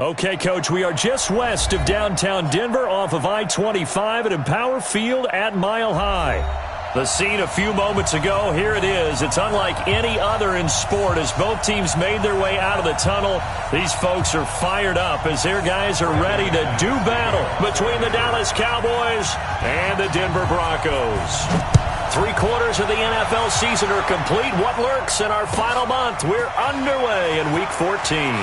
Okay, Coach, we are just west of downtown Denver off of I-25 at Empower Field at Mile High. The scene a few moments ago, here it is. It's unlike any other in sport as both teams made their way out of the tunnel. These folks are fired up as their guys are ready to do battle between the Dallas Cowboys and the Denver Broncos. 3/4 of the NFL season are complete. What lurks in our final month? We're underway in Week 14.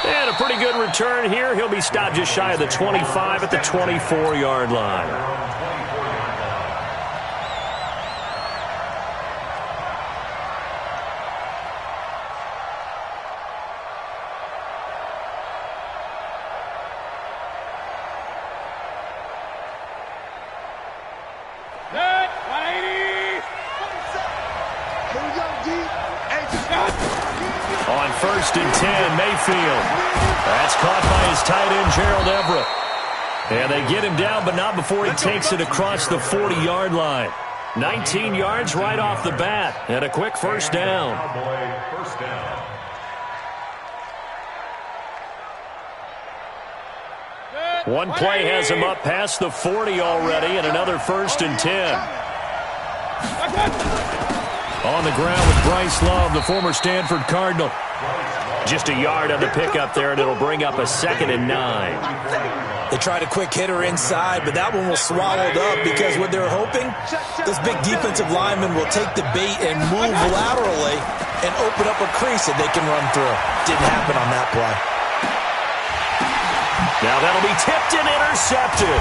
And a pretty good return here. He'll be stopped just shy of the 25 at the 24-yard line. On 1st and 10, Mayfield. That's caught by his tight end, Gerald Everett. And they get him down, but not before he takes it across the 40-yard line. 19 yards right off the bat, and a quick first down. One play has him up past the 40 already, and another 1st and 10. On the ground with Bryce Love, the former Stanford Cardinal. Just a yard on the pickup there, and it'll bring up a 2nd and 9. They tried a quick hitter inside, but that one was swallowed up because what they're hoping, this big defensive lineman will take the bait and move laterally and open up a crease that they can run through. Didn't happen on that play. Now that'll be tipped and intercepted.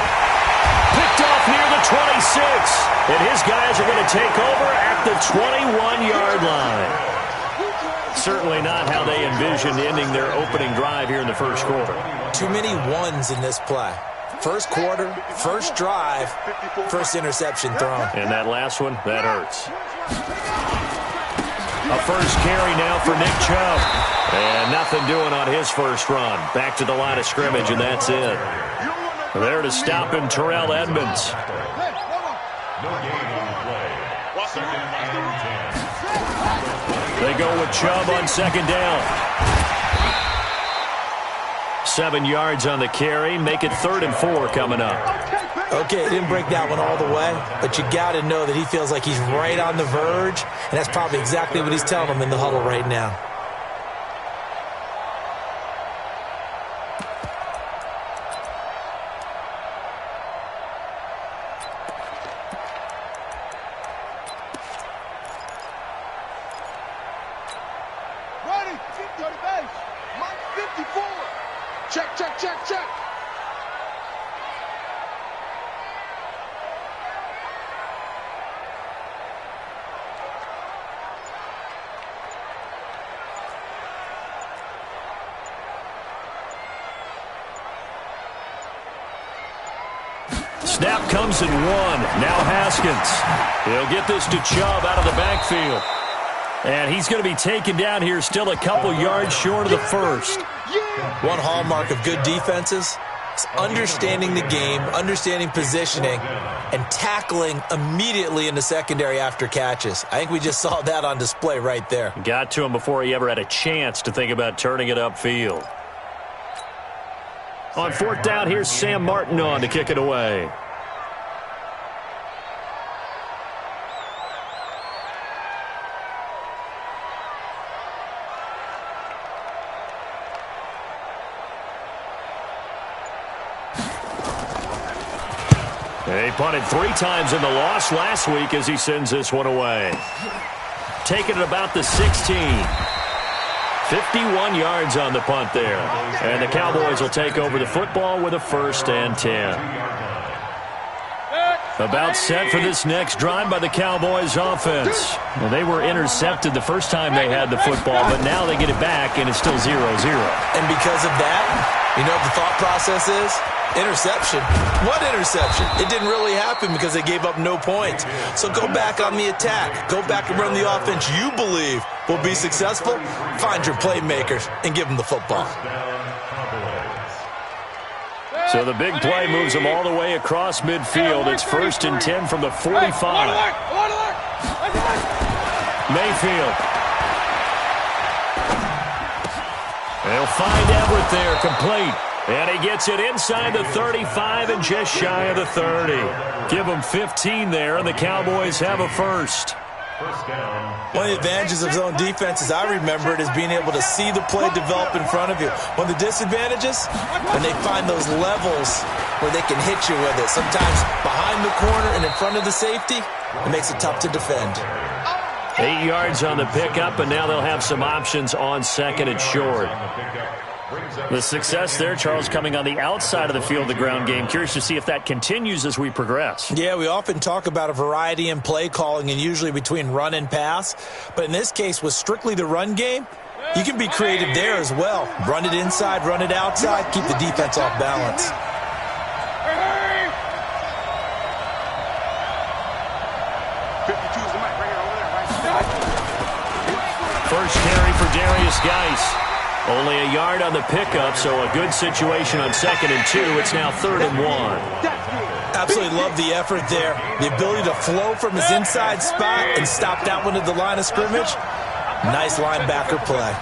Picked off near the 26. And his guys are going to take over at the 21-yard line. Certainly not how they envisioned ending their opening drive here in the first quarter. Too many ones in this play. First quarter, first drive, first interception thrown. And that last one, that hurts. A first carry now for Nick Chubb. And nothing doing on his first run. Back to the line of scrimmage, and that's it. There to stop him, Terrell Edmonds. They go with Chubb on 2nd down. 7 yards on the carry. Make it 3rd and 4 coming up. Okay, didn't break that one all the way, but you got to know that he feels like he's right on the verge, and that's probably exactly what he's telling them in the huddle right now. Snap comes in 1. Now Haskins. He'll get this to Chubb out of the backfield. And he's going to be taken down here still a couple yards short of the first. One hallmark of good defenses is understanding the game, understanding positioning, and tackling immediately in the secondary after catches. I think we just saw that on display right there. Got to him before he ever had a chance to think about turning it upfield. On 4th down, here's Sam Martin on to kick it away. He punted 3 times in the loss last week as he sends this one away. Taking it about the 16. 51 yards on the punt there. And the Cowboys will take over the football with a 1st and 10. About set for this next drive by the Cowboys offense. Well, they were intercepted the first time they had the football, but now they get it back, and it's still 0-0. And because of that, you know what the thought process is? Interception. What interception? It didn't really happen because they gave up no points. So go back on the attack. Go back and run the offense you believe will be successful. Find your playmakers and give them the football. So the big play moves them all the way across midfield. It's 1st and 10 from the 45. Mayfield. They'll find Everett there, complete. And he gets it inside the 35 and just shy of the 30. Give him 15 there, and the Cowboys have a first. One of the advantages of zone defense, as I remember it, is being able to see the play develop in front of you. One of the disadvantages, when they find those levels where they can hit you with it, sometimes behind the corner and in front of the safety, it makes it tough to defend. 8 yards on the pickup, and now they'll have some options on second and short. The success there, Charles, coming on the outside of the field, the ground game. Curious to see if that continues as we progress. Yeah, we often talk about a variety in play calling and usually between run and pass. But in this case, with strictly the run game, you can be creative there as well. Run it inside, run it outside, keep the defense off balance. First carry for Darius Geis. Only a yard on the pickup, so a good situation on 2nd and 2. It's now 3rd and 1. Absolutely love the effort there. The ability to flow from his inside spot and stop that one at the line of scrimmage. Nice linebacker play.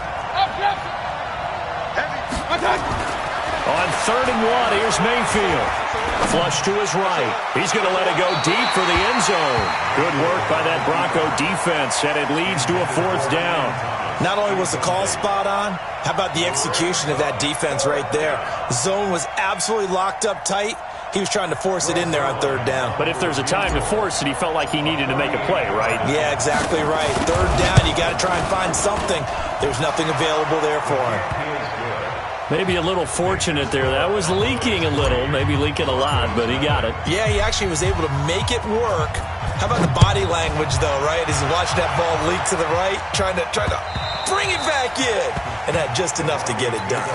On 3rd and 1, here's Mayfield. Flush to his right. He's going to let it go deep for the end zone. Good work by that Bronco defense, and it leads to a 4th down. Not only was the call spot on, how about the execution of that defense right there? The zone was absolutely locked up tight. He was trying to force it in there on 3rd down. But if there's a time to force it, he felt like he needed to make a play, right? Yeah, exactly right. 3rd down, you got to try and find something. There's nothing available there for him. Maybe a little fortunate there. That was leaking a little, maybe leaking a lot, but he got it. Yeah, he actually was able to make it work. How about the body language, though, right? As he watched that ball leak to the right, trying to bring it back in, and had just enough to get it done.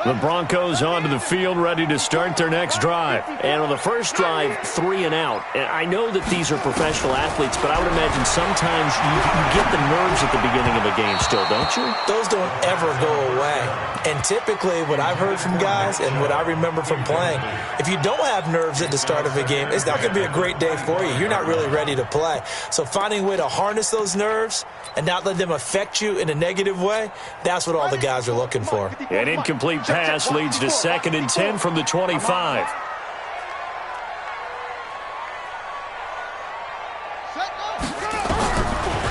The Broncos onto the field, ready to start their next drive. And on the first drive, 3 and out. And I know that these are professional athletes, but I would imagine sometimes you get the nerves at the beginning of a game still, don't you? Those don't ever go away. And typically, what I've heard from guys and what I remember from playing, if you don't have nerves at the start of a game, it's not going to be a great day for you. You're not really ready to play. So finding a way to harness those nerves and not let them affect you in a negative way, that's what all the guys are looking for. An incomplete pass leads to 2nd and 10 from the 25.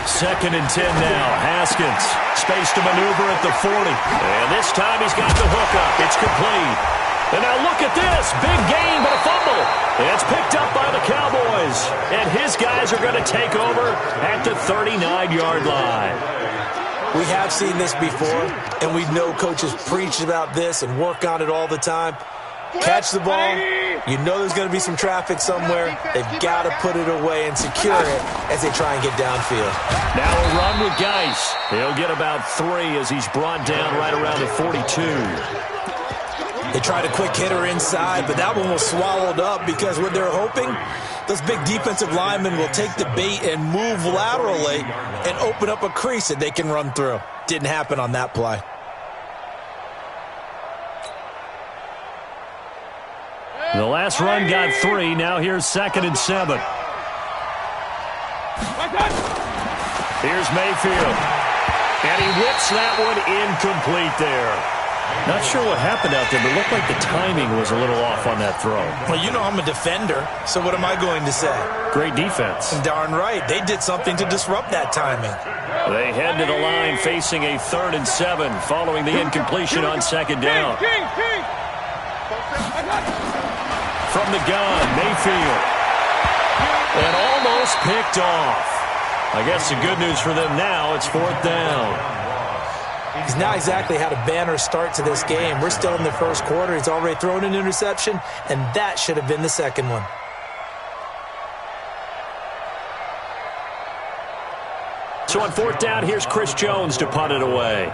Second and 10 now. Haskins. Space to maneuver at the 40. And this time he's got the hook up. It's complete. And now look at this. Big gain, but a fumble. And it's picked up by the Cowboys. And his guys are going to take over at the 39-yard line. We have seen this before, and we know coaches preach about this and work on it all the time. Catch the ball. You know there's going to be some traffic somewhere. They've got to put it away and secure it as they try and get downfield. Now a run with Geis. He'll get about 3 as he's brought down right around the 42. They tried a quick hitter inside, but that one was swallowed up because what they're hoping, those big defensive linemen will take the bait and move laterally and open up a crease that they can run through. Didn't happen on that play. The last run got 3. Now here's 2nd and 7. Here's Mayfield. And he whips that one incomplete there. Not sure what happened out there, but it looked like the timing was a little off on that throw. Well, you know I'm a defender, so what am I going to say? Great defense. Darn right. They did something to disrupt that timing. They head to the line facing a 3rd and 7 following the incompletion on 2nd down. From the gun, Mayfield. And almost picked off. I guess the good news for them now, it's 4th down. He's not exactly had a banner start to this game. We're still in the first quarter. He's already thrown an interception, and that should have been the second one. So on 4th down, here's Chris Jones to punt it away.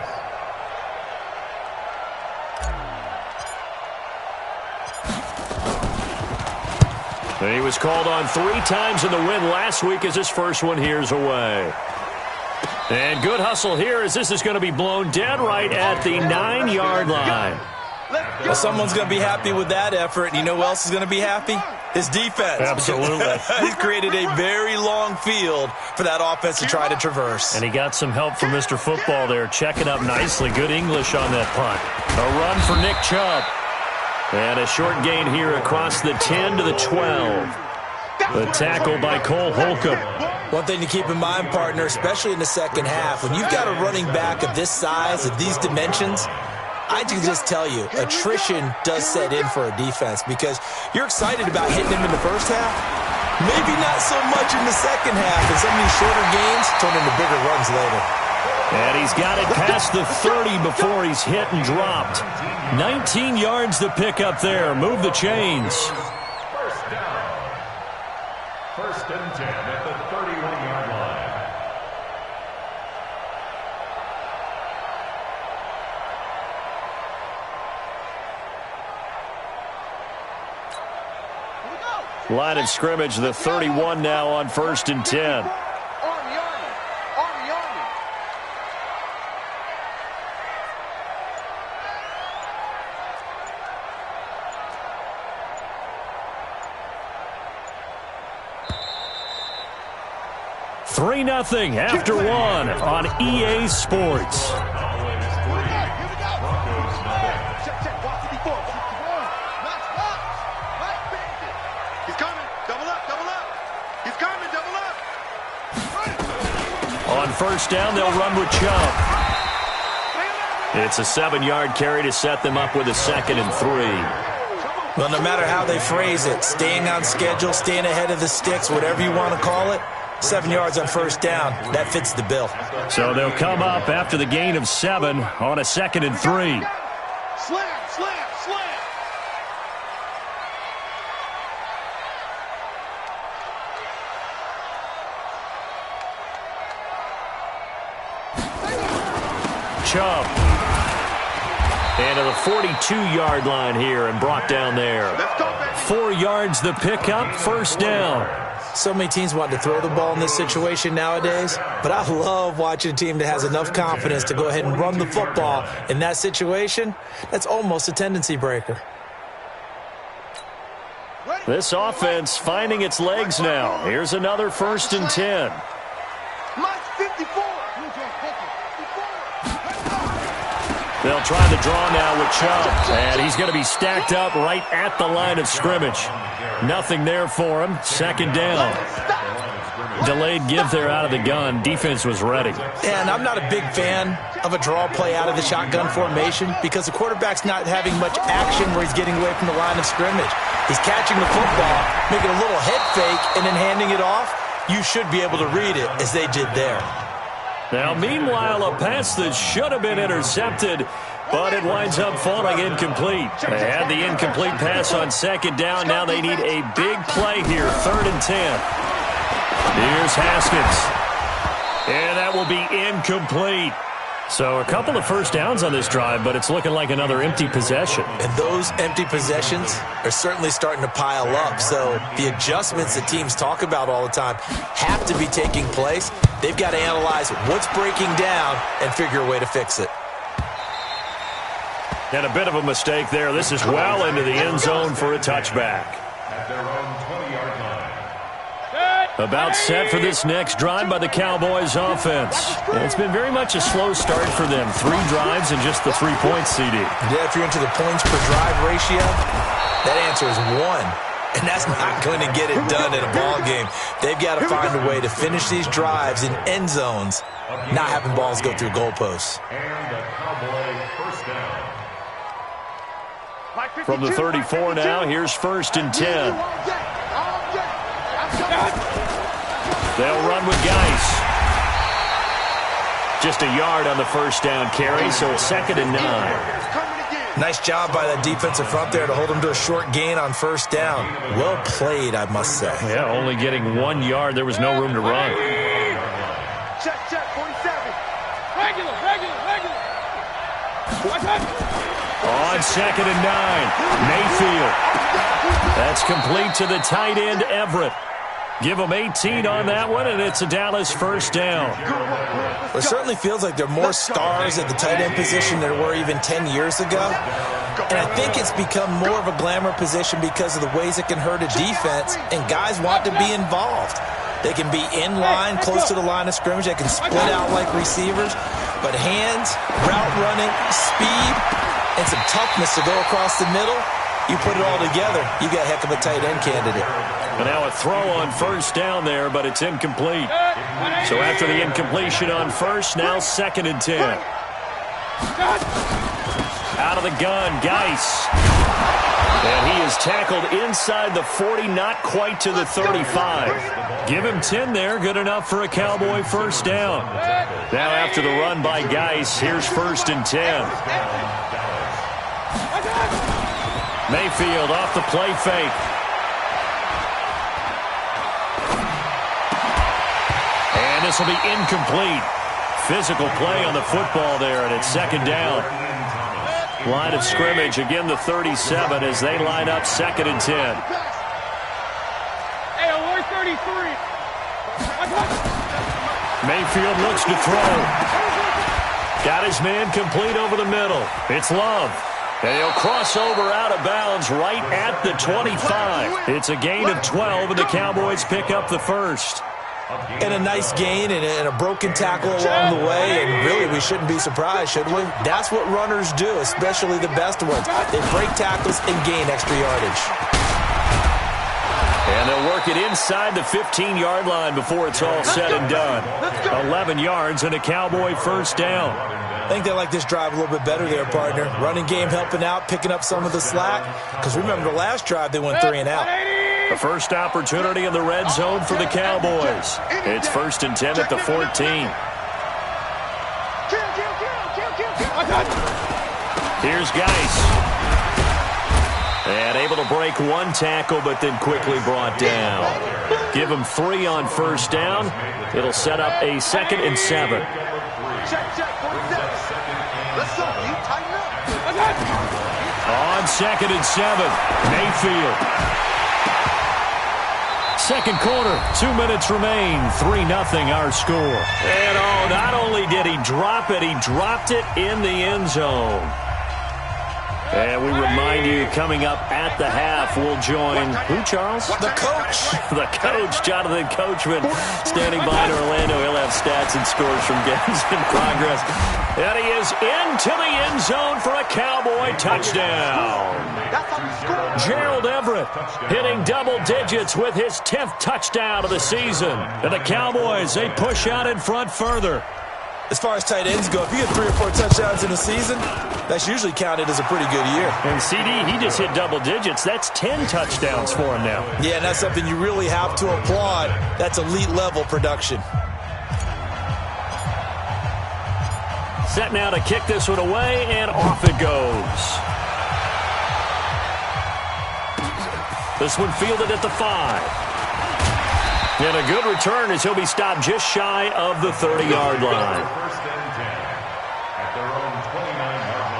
And he was called on 3 times in the win last week as his first one here's away. And good hustle here as this is going to be blown dead right at the 9-yard line. Well, someone's going to be happy with that effort. And you know who else is going to be happy? His defense. Absolutely. He's created a very long field for that offense to try to traverse. And he got some help from Mr. Football there, checking up nicely. Good English on that punt. A run for Nick Chubb. And a short gain here across the 10 to the 12. The tackle by Cole Holcomb. One thing to keep in mind, partner, especially in the second half, when you've got a running back of this size, of these dimensions, I can just tell you, attrition does set in for a defense because you're excited about hitting him in the first half. Maybe not so much in the second half, and some of these shorter gains turn into bigger runs later. And he's got it past the 30 before he's hit and dropped. 19 yards to pick up there. Move the chains. First and 10 at the 31-yard line. Line of scrimmage, the 31 now on first and 10. Three 3-0 after one on EA Sports. On first down, they'll run with Chubb. It's a 7-yard carry to set them up with a 2nd and 3. Well, no matter how they phrase it, staying on schedule, staying ahead of the sticks, whatever you want to call it, 7 yards on first down, that fits the bill. So they'll come up after the gain of 7 on a 2nd and 3. Chubb. And to the 42-yard line here and brought down there. 4 yards the pickup, first down. So many teams want to throw the ball in this situation nowadays, but I love watching a team that has enough confidence to go ahead and run the football in that situation. That's almost a tendency breaker. This offense finding its legs now. Here's another first and 10. They'll try the draw now with Chubb, and he's going to be stacked up right at the line of scrimmage. Nothing there for him. Second down. Delayed give there out of the gun. Defense was ready. And I'm not a big fan of a draw play out of the shotgun formation because the quarterback's not having much action where he's getting away from the line of scrimmage. He's catching the football, making a little head fake, and then handing it off. You should be able to read it as they did there. Now, meanwhile, a pass that should have been intercepted, but it winds up falling incomplete. They had the incomplete pass on second down. Now they need a big play here, 3rd and 10. Here's Haskins. And that will be incomplete. So a couple of first downs on this drive, but it's looking like another empty possession. And those empty possessions are certainly starting to pile up. So the adjustments that teams talk about all the time have to be taking place. They've got to analyze what's breaking down and figure a way to fix it. And a bit of a mistake there. This is well into the end zone for a touchback. At their own 20-yard line. About set for this next drive by the Cowboys offense. And it's been very much a slow start for them. 3 drives and just the 3 points, CD. Yeah, if you're into the points per drive ratio, that answer is 1. And that's not going to get it done in a ball game. They've got to find a way to finish these drives in end zones, not having balls go through goalposts. And the Cowboy first down. From the 34 now, here's 1st and 10. They'll run with Geis. Just a yard on the first down carry, so it's 2nd and 9. Nice job by that defensive front there to hold them to a short gain on first down. Well played, I must say. Yeah, only getting 1 yard. There was no room to run. Check, 47. Regular. On 2nd and 9, Mayfield. That's complete to the tight end, Everett. Give them 18 on that one, and it's a Dallas first down. It certainly feels like there are more stars at the tight end position than there were even 10 years ago. And I think it's become more of a glamour position because of the ways it can hurt a defense, and guys want to be involved. They can be in line, close to the line of scrimmage. They can split out like receivers. But hands, route running, speed, and some toughness to go across the middle, you put it all together, you got a heck of a tight end candidate. And now a throw on first down there, but it's incomplete. So after the incompletion on first, now 2nd and 10. Out of the gun, Geis. And he is tackled inside the 40, not quite to the 35. Give him 10 there, good enough for a Cowboy first down. Now after the run by Geis, here's 1st and 10. Mayfield off the play fake. And this will be incomplete. Physical play on the football there, and it's 2nd down. Line of scrimmage, again the 37 as they line up 2nd and 10. Hey, alert 33. Mayfield looks to throw. Got his man complete over the middle. It's Love. And he'll cross over out of bounds right at the 25. It's a gain of 12, and the Cowboys pick up the first. And a nice gain and a broken tackle along the way, and really we shouldn't be surprised, should we? That's what runners do, especially the best ones. They break tackles and gain extra yardage. And they'll work it inside the 15-yard line before it's all said and done. 11 yards and a Cowboy first down. I think they like this drive a little bit better there, partner. Running game helping out, picking up some of the slack. Because remember the last drive, they went 3 and out. The first opportunity in the red zone for the Cowboys. It's 1st and 10 at the 14. Here's Geis. And able to break one tackle, but then quickly brought down. Give him 3 on first down. It'll set up a 2nd and 7. Check, 47. Let's go. You tighten up. On 2nd and 7, Mayfield. Second quarter, 2 minutes remain, 3-0 our score. And not only did he drop it, he dropped it in the end zone. And we remind you, coming up at the half, we'll join, who, Charles? The coach. The coach, Jonathan Coachman, standing by in Orlando. He'll have stats and scores from games in progress. And he is into the end zone for a Cowboy touchdown. Gerald Everett hitting double digits with his 10th touchdown of the season. And the Cowboys, they push out in front further. As far as tight ends go, if you get 3 or 4 touchdowns in a season, that's usually counted as a pretty good year. And CD, he just hit double digits. That's 10 touchdowns for him now. Yeah, and that's something you really have to applaud. That's elite-level production. Set now to kick this one away, and off it goes. This one fielded at the 5. And a good return as he'll be stopped just shy of the 30-yard line. 1st and 10 at their own 29-yard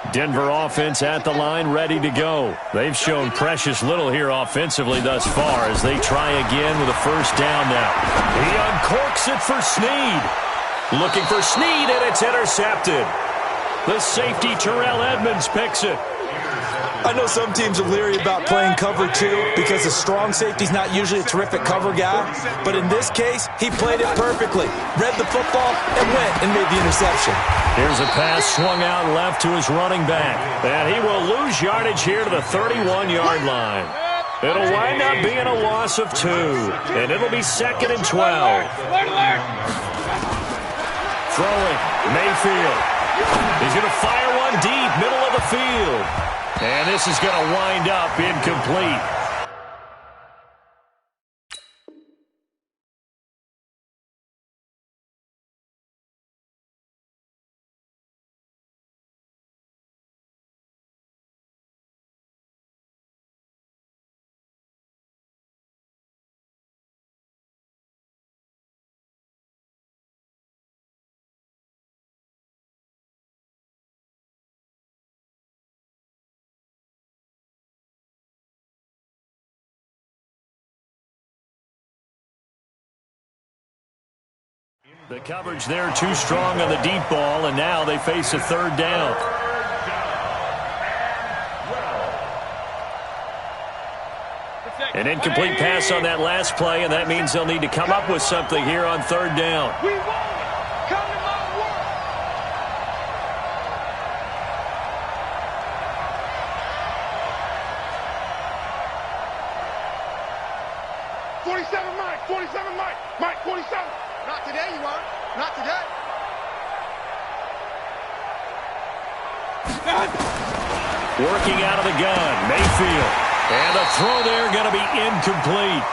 line. Denver offense at the line, ready to go. They've shown precious little here offensively thus far as they try again with a first down now. He uncorks it for Snead. Looking for Snead, and it's intercepted. The safety, Terrell Edmonds, picks it. I know some teams are leery about playing cover 2 because the strong safety's not usually a terrific cover guy. But in this case, he played it perfectly. Read the football and went and made the interception. Here's a pass swung out left to his running back. And he will lose yardage here to the 31-yard line. It'll wind up being a loss of 2. And it'll be 2nd and 12. Throwing, Mayfield. He's going to fire one deep, middle of the field. And this is going to wind up incomplete. The coverage there too strong on the deep ball, and now they face a third down. An incomplete pass on that last play, and that means they'll need to come up with something here on third down. We won it. Come to my work. 47, Mike. 47, Mike. Mike, 47. Not today, you aren't. Not today. Working out of the gun, Mayfield. And the throw there going to be incomplete.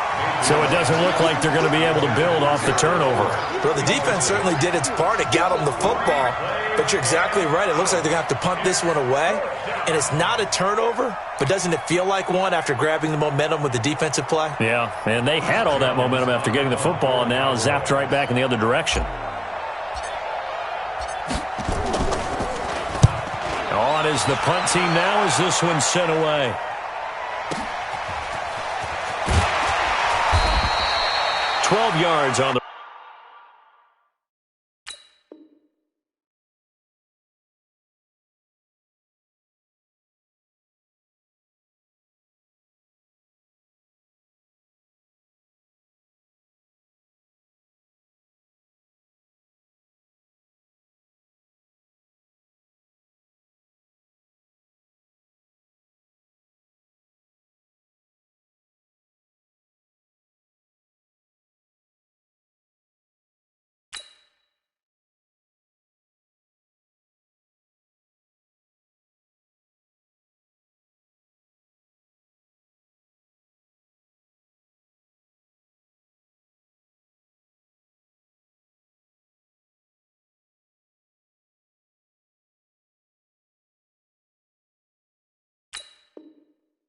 So it doesn't look like they're going to be able to build off the turnover. Well, the defense certainly did its part. It got them the football. But you're exactly right. It looks like they're going to have to punt this one away. And it's not a turnover, but doesn't it feel like one after grabbing the momentum with the defensive play? Yeah, and they had all that momentum after getting the football and now zapped right back in the other direction. On is the punt team now as this one's sent away. Yards on the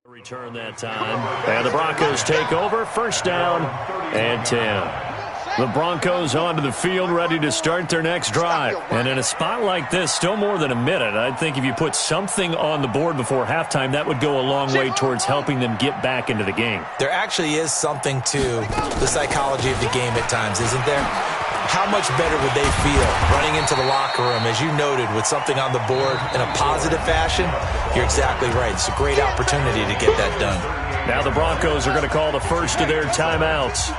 return that time. And the Broncos take over. First down and 10. The Broncos onto the field ready to start their next drive. And in a spot like this, still more than a minute, I think if you put something on the board before halftime, that would go a long way towards helping them get back into the game. There actually is something to the psychology of the game at times, isn't there? How much better would they feel running into the locker room, as you noted, with something on the board in a positive fashion? You're exactly right. It's a great opportunity to get that done. Now the Broncos are going to call the first of their timeouts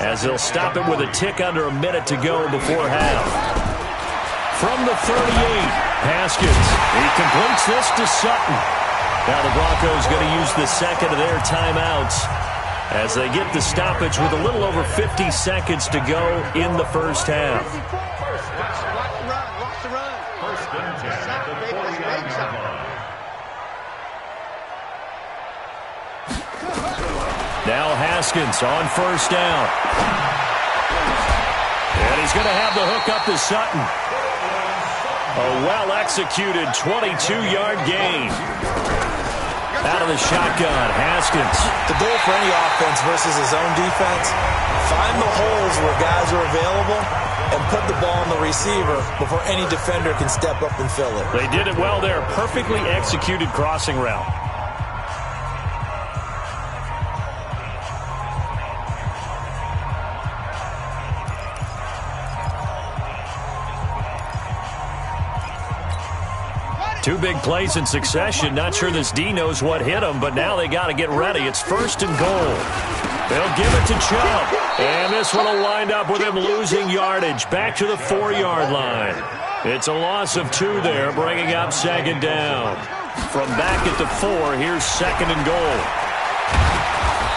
as they'll stop it with a tick under a minute to go before half. From the 38, Haskins. He completes this to Sutton. Now the Broncos going to use the second of their timeouts as they get the stoppage with a little over 50 seconds to go in the first half. Watch the run. First and 10 at the 40-yard line. Now Haskins on first down. And he's going to have the hook up to Sutton. A well-executed 22-yard gain. Out of the shotgun, Haskins. The goal for any offense versus his own defense, find the holes where guys are available and put the ball on the receiver before any defender can step up and fill it. They did it well there. Perfectly executed crossing route. Two big plays in succession. Not sure this D knows what hit him, but now they got to get ready. It's first and goal. They'll give it to Chubb. And this one will wind up with him losing yardage. Back to the 4-yard line. It's a loss of 2 there, bringing up second down. From back at the 4, here's second and goal.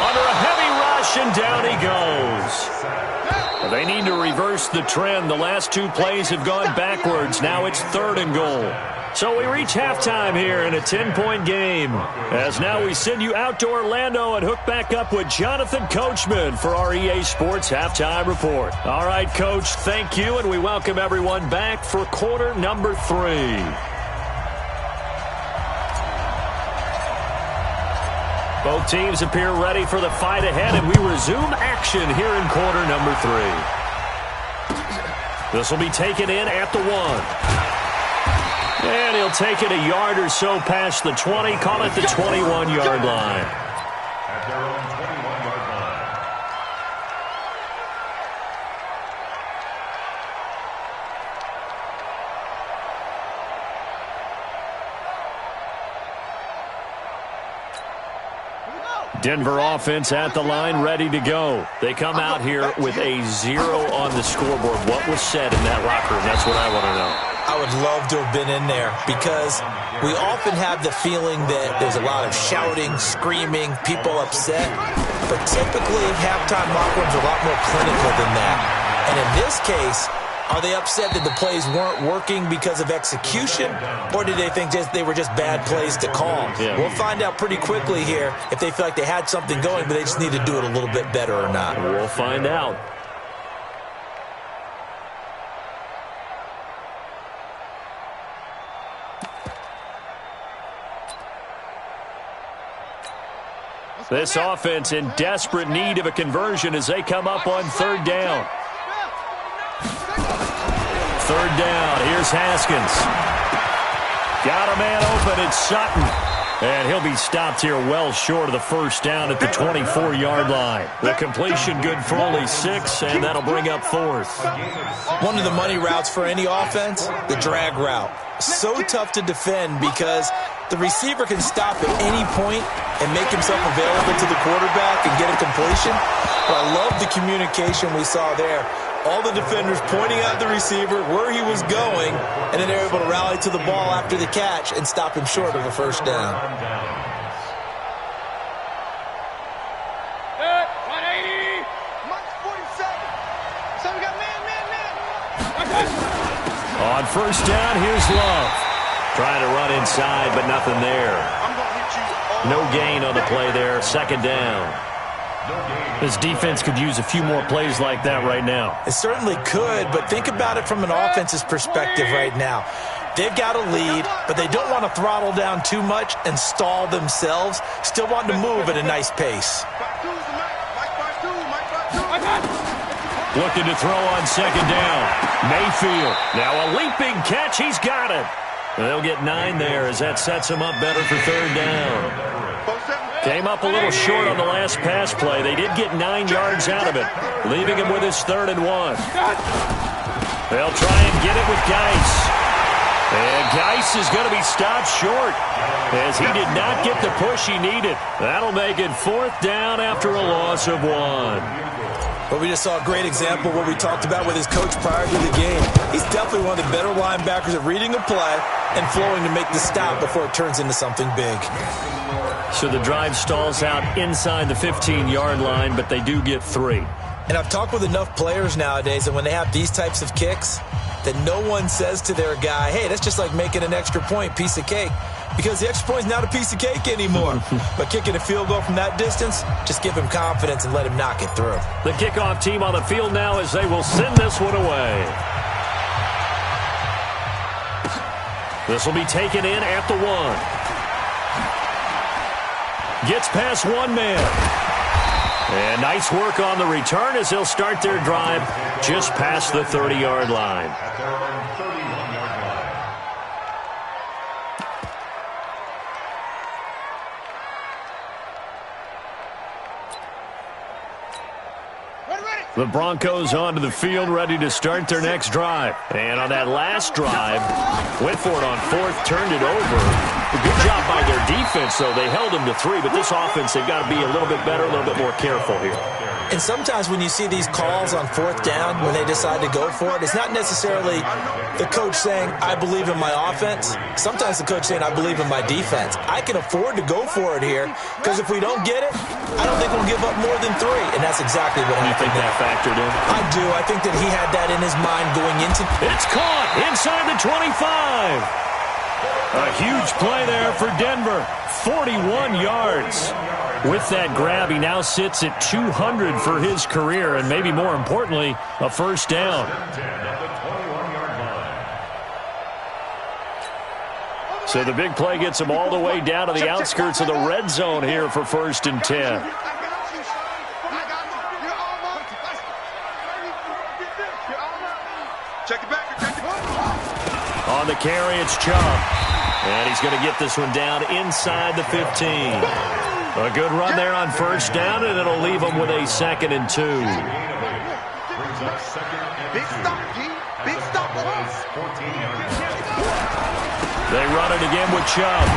Under a heavy rush, and down he goes. They need to reverse the trend. The last 2 plays have gone backwards. Now it's third and goal. So we reach halftime here in a 10-point game. As now we send you out to Orlando and hook back up with Jonathan Coachman for our EA Sports Halftime Report. All right, Coach, thank you, and we welcome everyone back for quarter number 3. Both teams appear ready for the fight ahead, and we resume action here in quarter number 3. This will be taken in at the 1. And he'll take it a yard or so past the 20, call it the 21-yard line. At their own 21-yard Denver offense at the line, ready to go. They come out here with a 0 on the scoreboard. What was said in that locker room? That's what I want to know. I would love to have been in there because we often have the feeling that there's a lot of shouting, screaming, people upset. But typically, halftime locker rooms are a lot more clinical than that. And in this case, are they upset that the plays weren't working because of execution, or did they think they were just bad plays to call? Yeah. We'll find out pretty quickly here if they feel like they had something going, but they just need to do it a little bit better or not. We'll find out. This offense in desperate need of a conversion as they come up on third down. Third down, here's Haskins. Got a man open, it's Sutton. And he'll be stopped here well short of the first down at the 24-yard line. The completion good for only 6, and that'll bring up fourth. One of the money routes for any offense, the drag route. So tough to defend because the receiver can stop at any point and make himself available to the quarterback and get a completion. But I love the communication we saw there. All the defenders pointing out the receiver, where he was going, and then they're able to rally to the ball after the catch and stop him short of a first down. 180. Mark 47. So we got man. On first down, here's Love. Trying to run inside, but nothing there. I'm going to hit you all. No gain on the play there. Second down. This defense could use a few more plays like that right now. It certainly could, but think about it from an offense's perspective right now. They've got a lead, but they don't want to throttle down too much and stall themselves. Still want to move at a nice pace. Looking to throw on second down. Mayfield. Now a leaping catch. He's got it. They'll get 9 there as that sets him up better for third down. Came up a little short on the last pass play. They did get 9 yards out of it, leaving him with his 3rd and 1. They'll try and get it with Geis. And Geis is going to be stopped short as he did not get the push he needed. That'll make it 4th down after a loss of 1. But we just saw a great example of what we talked about with his coach prior to the game. He's definitely one of the better linebackers at reading a play and flowing to make the stop before it turns into something big. So the drive stalls out inside the 15-yard line, but they do get 3. And I've talked with enough players nowadays that when they have these types of kicks, that no one says to their guy, hey, that's just like making an extra point, piece of cake. Because the extra point is not a piece of cake anymore. But kicking a field goal from that distance, just give him confidence and let him knock it through. The kickoff team on the field now as they will send this one away. This will be taken in at the 1. Gets past one man. And nice work on the return as they'll start their drive just past the 30-yard line. The Broncos onto the field, ready to start their next drive. And on that last drive, went for it on 4th, turned it over. A good job by their defense, though. They held them to 3, but this offense, they've got to be a little bit better, a little bit more careful here. And sometimes when you see these calls on 4th down, when they decide to go for it, it's not necessarily the coach saying, I believe in my offense. Sometimes the coach saying, I believe in my defense. I can afford to go for it here, because if we don't get it, I don't think we'll give up more than 3. And that's exactly what happened. You think that factored in? I do. I think that he had that in his mind going into... It's caught inside the 25. A huge play there for Denver. 41 yards. With that grab, he now sits at 200 for his career, and maybe more importantly, a first down. So the big play gets him all the way down to the outskirts of the red zone here for 1st and 10. On the carry, it's Chubb. And he's going to get this one down inside the 15. A good run there on first down, and it'll leave him with a 2nd and 2. Big stop, G. Big stop. They run it again with Chubb.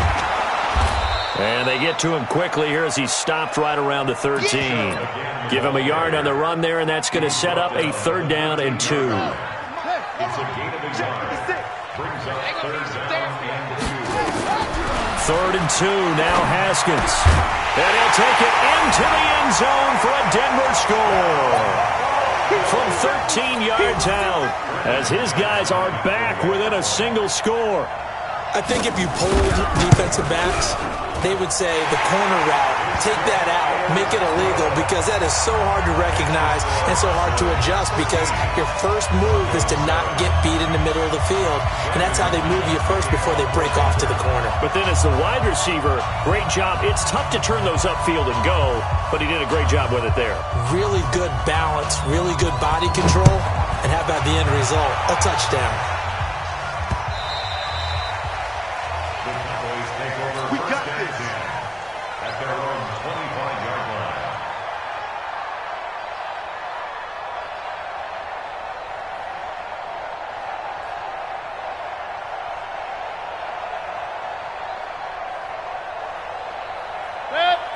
And they get to him quickly here as he's stopped right around the 13. Give him a yard on the run there, and that's going to set up a 3rd down and 2. It's a gain of a yard. Brings up 3rd down and 2. 3rd and 2, now Haskins. And he'll take it into the end zone for a Denver score. From 13 yards out, as his guys are back within a single score. I think if you polled defensive backs, they would say the corner route, take that out, make it illegal, because that is so hard to recognize and so hard to adjust, because your first move is to not get beat in the middle of the field, and that's how they move you first before they break off to the corner. But then as the wide receiver, great job. It's tough to turn those upfield and go, but he did a great job with it there. Really good balance, really good body control, and how about the end result? A touchdown. We got this. At their own 25-yard line.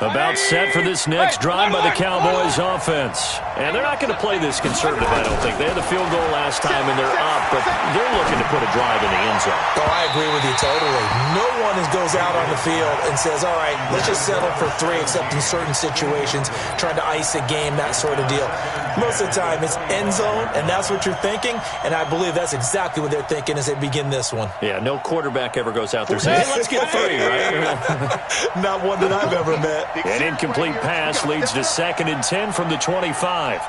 About set for this next drive by the Cowboys offense. And they're not going to play this conservative, I don't think. They had the field goal last time, and they're up, but they're looking to put a drive in the end zone. Oh, I agree with you totally. No one goes out on the field and says, all right, let's just settle for 3, except in certain situations, trying to ice a game, that sort of deal. Most of the time, it's end zone, and that's what you're thinking, and I believe that's exactly what they're thinking as they begin this one. Yeah, no quarterback ever goes out there saying, hey, let's get 3, right? Not one that I've ever met. An incomplete pass leads to 2nd and 10 from the 25.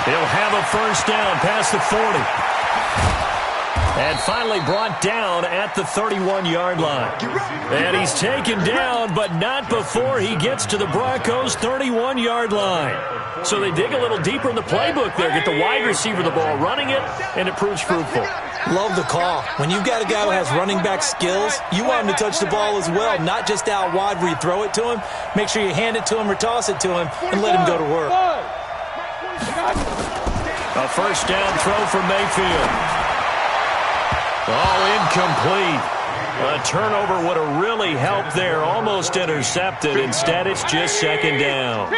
He'll have a 1st down past the 40. And finally brought down at the 31-yard line. And he's taken down, but not before he gets to the Broncos' 31-yard line. So they dig a little deeper in the playbook there, get the wide receiver the ball, running it, and it proves fruitful. Love the call. When you've got a guy who has running back skills, you want him to touch the ball as well, not just out wide where you throw it to him. Make sure you hand it to him or toss it to him and let him go to work. A 1st down throw for Mayfield. Oh, incomplete. A turnover would have really helped there. Almost intercepted. Instead, it's just 2nd down.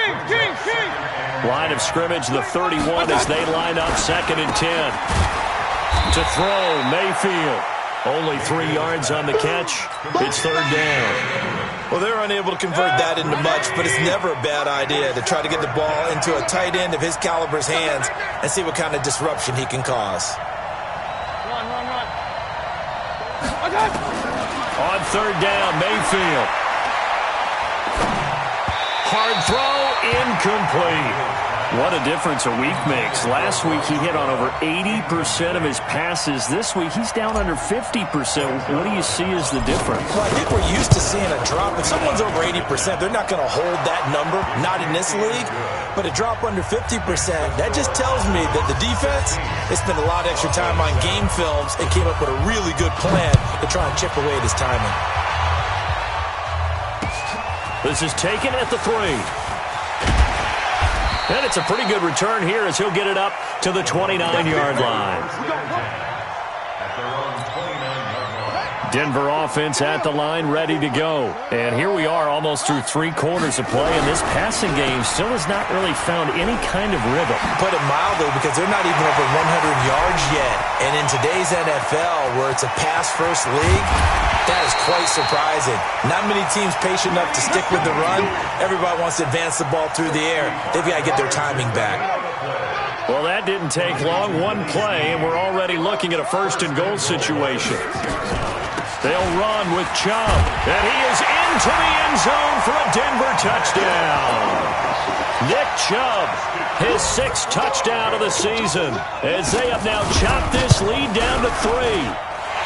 Line of scrimmage, the 31 as they line up 2nd and 10. To throw, Mayfield. Only 3 yards on the catch. It's 3rd down. Well, they're unable to convert that into much, but it's never a bad idea to try to get the ball into a tight end of his caliber's hands and see what kind of disruption he can cause. On 3rd down, Mayfield. Hard throw, incomplete. What a difference a week makes. Last week, he hit on over 80% of his passes. This week, he's down under 50%. What do you see as the difference? Well, I think we're used to seeing a drop. If someone's over 80%, they're not going to hold that number, not in this league. But a drop under 50%, that just tells me that the defense, they spent a lot of extra time on game films and came up with a really good plan to try and chip away at his timing. This is taken at the 3. And it's a pretty good return here as he'll get it up to the 29-yard line. Denver offense at the line, ready to go. And here we are almost through 3 quarters of play, and this passing game still has not really found any kind of rhythm. Put it mildly, because they're not even over 100 yards yet. And in today's NFL, where it's a pass-first league, that is quite surprising. Not many teams patient enough to stick with the run. Everybody wants to advance the ball through the air. They've got to get their timing back. Well, that didn't take long. 1 play, and we're already looking at a 1st and goal situation. They'll run with Chubb, and he is into the end zone for a Denver touchdown. Nick Chubb, his 6th touchdown of the season, as they have now chopped this lead down to 3.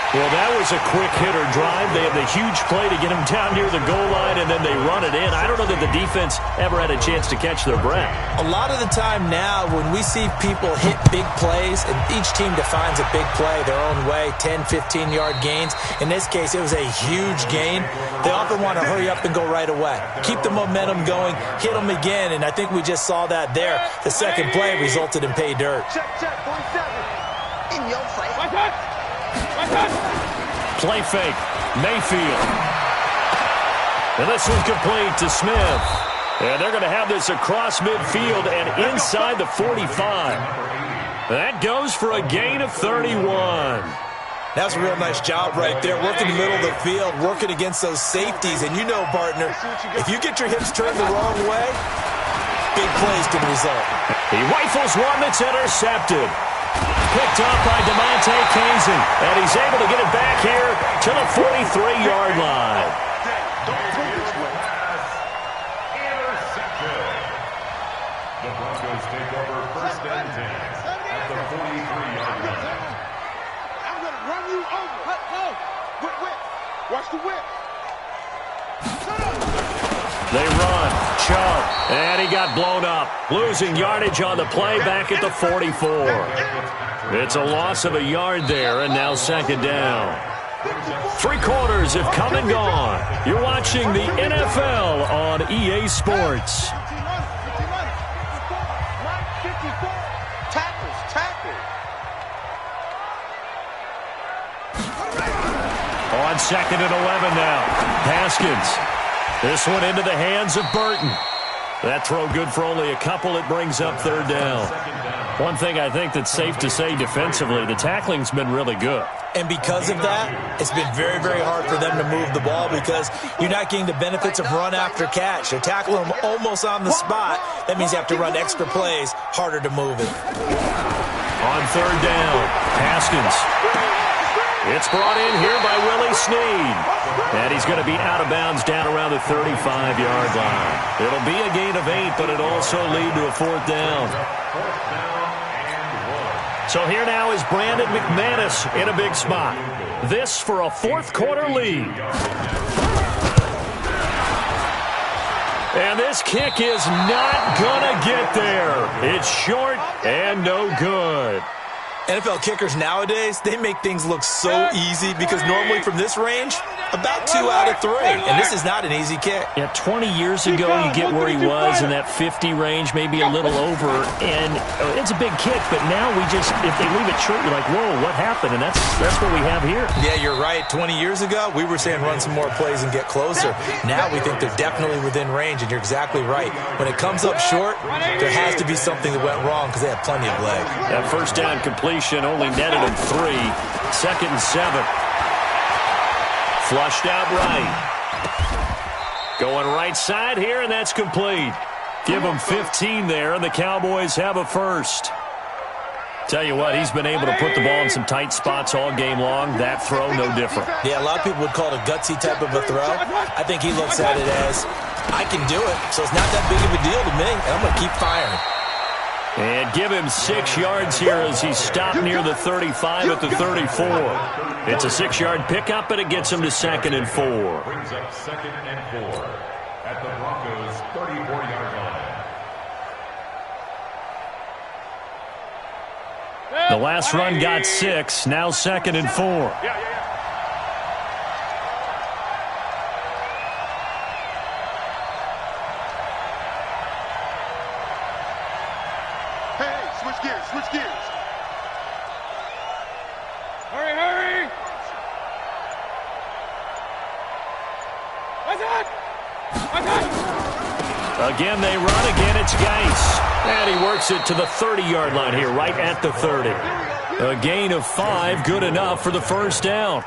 Well, that was a quick hitter drive. They have the huge play to get him down near the goal line, and then they run it in. I don't know that the defense ever had a chance to catch their breath. A lot of the time now, when we see people hit big plays, and each team defines a big play their own way, 10, 15-yard gains. In this case, it was a huge gain. They often want to hurry up and go right away. Keep the momentum going, hit them again, and I think we just saw that there. The second play resulted in pay dirt. Check, 47. In your face. Play fake. Mayfield. And this one complete to Smith. And they're going to have this across midfield and inside the 45. That goes for a gain of 31. That's a real nice job right there, working the middle of the field, working against those safeties. And you know, partner, if you get your hips turned the wrong way, big plays can result. He rifles one that's intercepted. Picked up by DeMonte Casey. And he's able to get it back here to the 43-yard line. Intercepted. The Broncos take over first and 10 at the 43-yard line. I'm going to run you over. Whip. Watch the whip. They run. Chubb. And he got blown up. Losing yardage on the play back at the 44. It's a loss of a yard there, and now second down. 3 quarters have come and gone. You're watching the NFL on EA Sports. On second and 11 now. Haskins. This one into the hands of Burton. That throw good for only a couple. It brings up third down. One thing I think that's safe to say defensively, the tackling's been really good. And because of that, it's been very, very hard for them to move the ball because you're not getting the benefits of run after catch. They're tackling them almost on the spot. That means you have to run extra plays, harder to move it. On third down, Haskins. It's brought in here by Willie Snead. And he's going to be out of bounds down around the 35-yard line. It'll be a gain of 8, but it'll also lead to a fourth down. So here now is Brandon McManus in a big spot. This for a fourth-quarter lead. And this kick is not going to get there. It's short and no good. NFL kickers nowadays, they make things look so easy because normally from this range, about 2 out of 3. And this is not an easy kick. Yeah, 20 years ago, you get where he was in that 50 range, maybe a little over. And it's a big kick, but now we just, if they leave it short, you're like, whoa, what happened? And that's what we have here. Yeah, you're right. 20 years ago, we were saying run some more plays and get closer. Now we think they're definitely within range, and you're exactly right. When it comes up short, there has to be something that went wrong because they have plenty of leg. That first down completion only netted in 3. Second and 7. Flushed out right. Going right side here, and that's complete. Give them 15 there, and the Cowboys have a first. Tell you what, he's been able to put the ball in some tight spots all game long. That throw, no different. Yeah, a lot of people would call it a gutsy type of a throw. I think he looks at it as, I can do it, so it's not that big of a deal to me, and I'm going to keep firing. And give him 6 yards here as he stopped near the 35 at the 34. It's a 6-yard pickup, and it gets him to second and 4. Brings up second and 4 at the Broncos' 34-yard line. The last run got 6. Now second and 4. Switch gears. Hurry. Again, they run. Again, it's Geis. And he works it to the 30-yard line here, right at the 30. A gain of 5, good enough for the first down.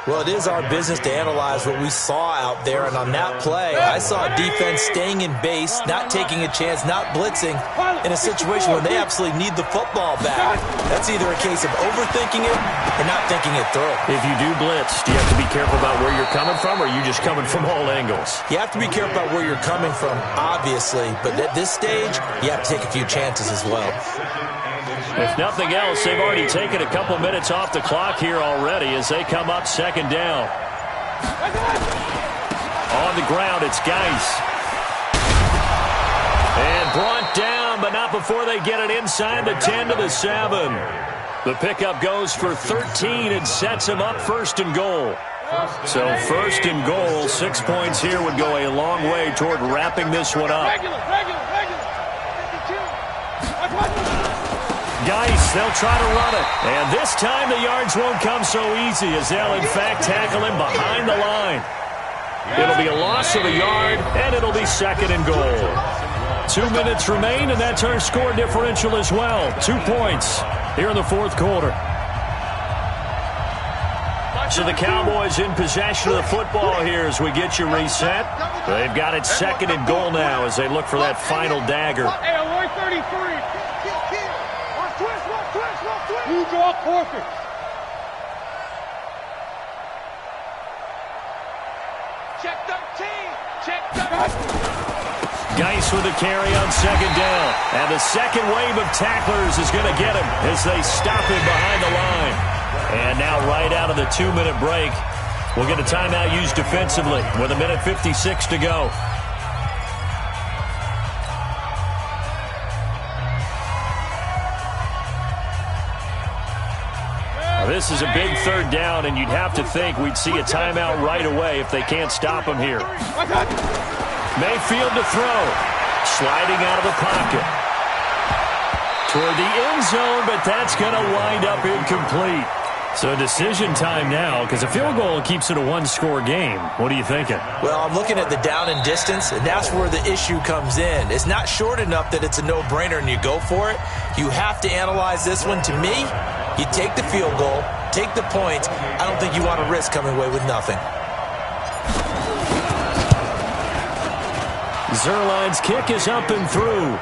Well, it is our business to analyze what we saw out there, and on that play, I saw a defense staying in base, not taking a chance, not blitzing, in a situation where they absolutely need the football back. That's either a case of overthinking it or not thinking it through. If you do blitz, do you have to be careful about where you're coming from, or are you just coming from all angles? You have to be careful about where you're coming from, obviously, but at this stage, you have to take a few chances as well. If nothing else, they've already taken a couple minutes off the clock here already as they come up second down. On the ground, it's Geis. And brought down, but not before they get it inside the 10 to the 7. The pickup goes for 13 and sets him up first and goal. So first and goal, 6 points here would go a long way toward wrapping this one up. Geis, they'll try to run it. And this time the yards won't come so easy as they'll, in fact, tackle him behind the line. It'll be a loss of a yard, and it'll be second and goal. 2 minutes remain, and that's our score differential as well. 2 points here in the fourth quarter. So the Cowboys in possession of the football here as we get you reset. They've got it second and goal now as they look for that final dagger. Hey, 133. Twist. You draw perfect. Check 13. Check 13. Geis with a carry on second down. And the second wave of tacklers is going to get him as they stop him behind the line. And now right out of the 2-minute break, we'll get a timeout used defensively with 1:56 to go. Now, this is a big third down, and you'd have to think we'd see a timeout right away if they can't stop him here. Mayfield to throw. Sliding out of the pocket. Toward the end zone, but that's going to wind up incomplete. So decision time now, because a field goal keeps it a one-score game. What are you thinking? Well, I'm looking at the down and distance, and that's where the issue comes in. It's not short enough that it's a no-brainer and you go for it. You have to analyze this one. To me, you take the field goal, take the points. I don't think you want to risk coming away with nothing. Zerline's kick is up and through.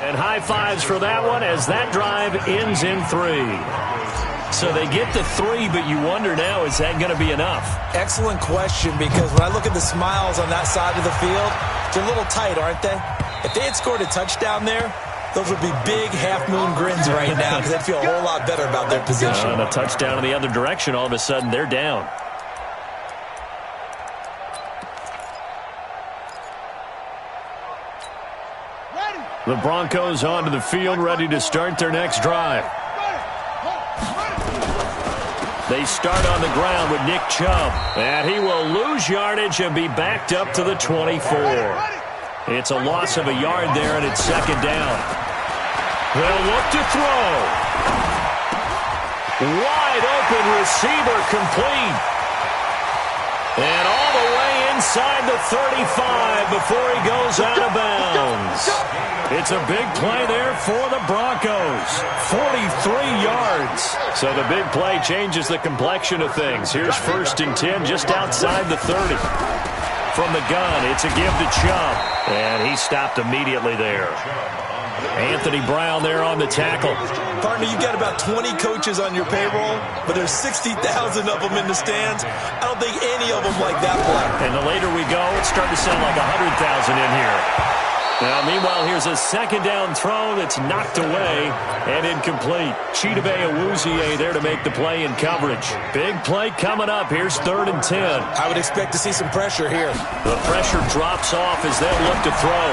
And high fives for that one as that drive ends in 3. So they get to 3, but you wonder now, is that going to be enough? Excellent question, because when I look at the smiles on that side of the field, they're a little tight, aren't they? If they had scored a touchdown there, those would be big half-moon grins right now because they'd feel a whole lot better about their position. And a touchdown in the other direction, all of a sudden they're down. The Broncos onto the field, ready to start their next drive. They start on the ground with Nick Chubb, and he will lose yardage and be backed up to the 24. It's a loss of a yard there, and it's second down. They'll look to throw. Wide open receiver complete. And all the way inside the 35 before he goes out of bounds. It's a big play there for the Broncos. 43 yards. So the big play changes the complexion of things. Here's 1st and 10 just outside the 30. From the gun, it's a give to Chubb. And he stopped immediately there. Anthony Brown there on the tackle. Partner, you've got about 20 coaches on your payroll, but there's 60,000 of them in the stands. I don't think any of them like that play. And the later we go, it's starting to sound like 100,000 in here. Now, meanwhile, here's a second down throw that's knocked away and incomplete. Chidobe Awuzie there to make the play in coverage. Big play coming up. Here's 3rd and 10. I would expect to see some pressure here. The pressure drops off as they'll look to throw.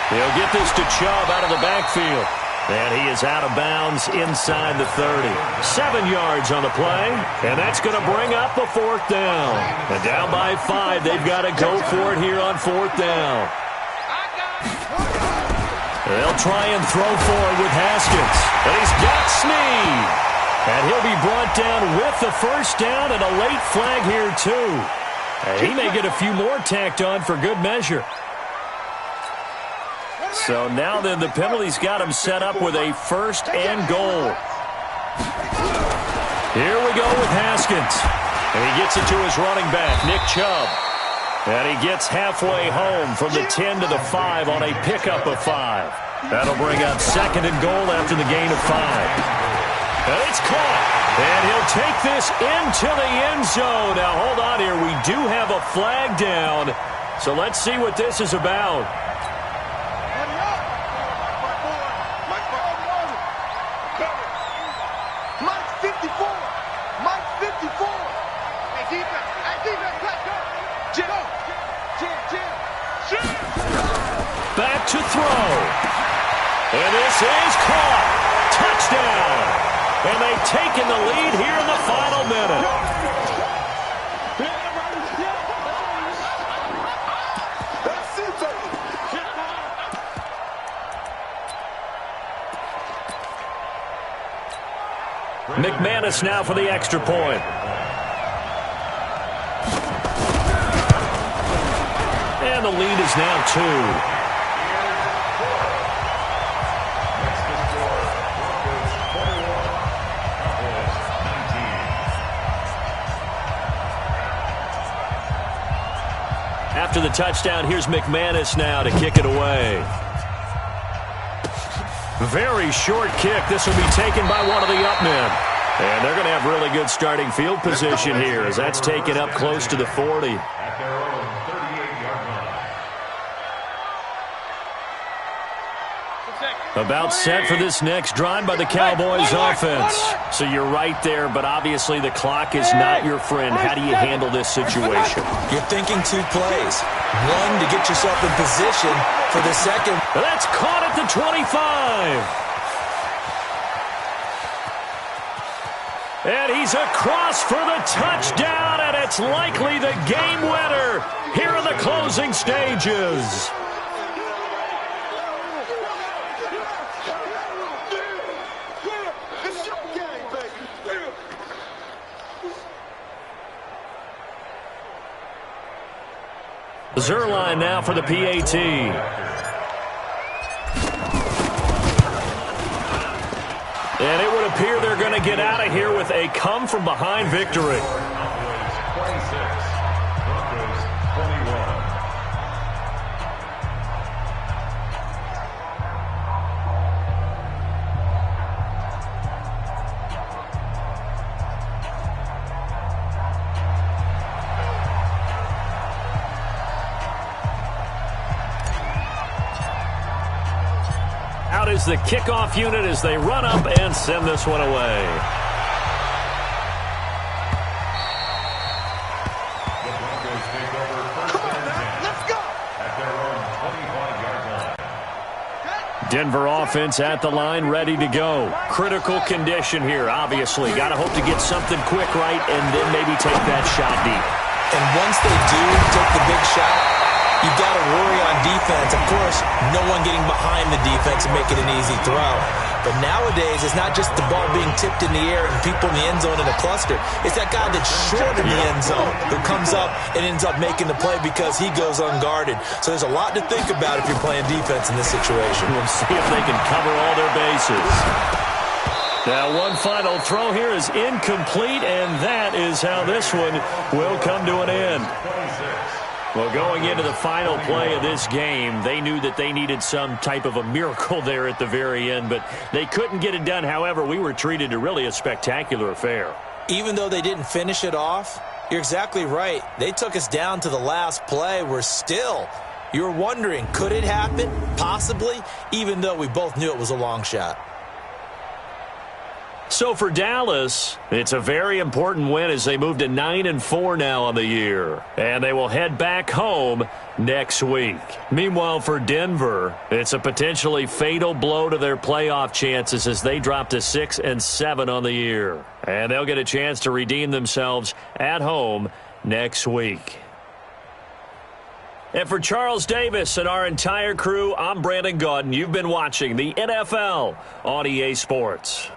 They'll get this to Chubb out of the backfield. And he is out of bounds inside the 30. 7 yards on the play, and that's going to bring up a 4th down. And down by 5, they've got to go for it here on 4th down. They'll try and throw forward with Haskins. And he's got Snead. And he'll be brought down with the 1st down and a late flag here, too. And he may get a few more tacked on for good measure. So now then the penalty's got him set up with a 1st and goal. Here we go with Haskins. And he gets it to his running back, Nick Chubb. And he gets halfway home from the 10 to the 5 on a pickup of 5. That'll bring up 2nd and goal after the gain of 5. And it's caught. And he'll take this into the end zone. Now hold on here. We do have a flag down. So let's see what this is about. Back to throw. And this is caught. Touchdown. And they've taken the lead here in the final minute. McManus now for the extra point. And the lead is now 2. After the touchdown, here's McManus now to kick it away. Very short kick. This will be taken by one of the up men. And they're going to have really good starting field position here as that's taken up close to the 40. About set for this next drive by the Cowboys offense. So you're right there, but obviously the clock is not your friend. How do you handle this situation? You're thinking 2 plays. One, to get yourself in position for the second. That's caught at the 25. And he's across for the touchdown, and it's likely the game winner here in the closing stages. Zerline now for the PAT. And it would appear they're going to get out of here with a come-from-behind victory. Broncos 26, Broncos 21. Out is the kickoff unit as they run up and send this one away. The Broncos take over first and 10. Let's go. At their own 25-yard line. Denver offense at the line, ready to go. Critical condition here, obviously. Got to hope to get something quick right and then maybe take that shot deep. And once they do take the big shot, you've got to worry on defense. Of course, no one getting behind the defense and make it an easy throw. But nowadays, it's not just the ball being tipped in the air and people in the end zone in a cluster. It's that guy that's short in the end zone who comes up and ends up making the play because he goes unguarded. So there's a lot to think about if you're playing defense in this situation. We'll see if they can cover all their bases. Now, one final throw here is incomplete, and that is how this one will come to an end. Well, going into the final play of this game, they knew that they needed some type of a miracle there at the very end, but they couldn't get it done. However, we were treated to really a spectacular affair. Even though they didn't finish it off, you're exactly right. They took us down to the last play. We're still, you're wondering, could it happen? Possibly, even though we both knew it was a long shot. So for Dallas, it's a very important win as they move to 9-4 now on the year. And they will head back home next week. Meanwhile, for Denver, it's a potentially fatal blow to their playoff chances as they drop to 6-7 on the year. And they'll get a chance to redeem themselves at home next week. And for Charles Davis and our entire crew, I'm Brandon Gaudin. You've been watching the NFL on EA Sports.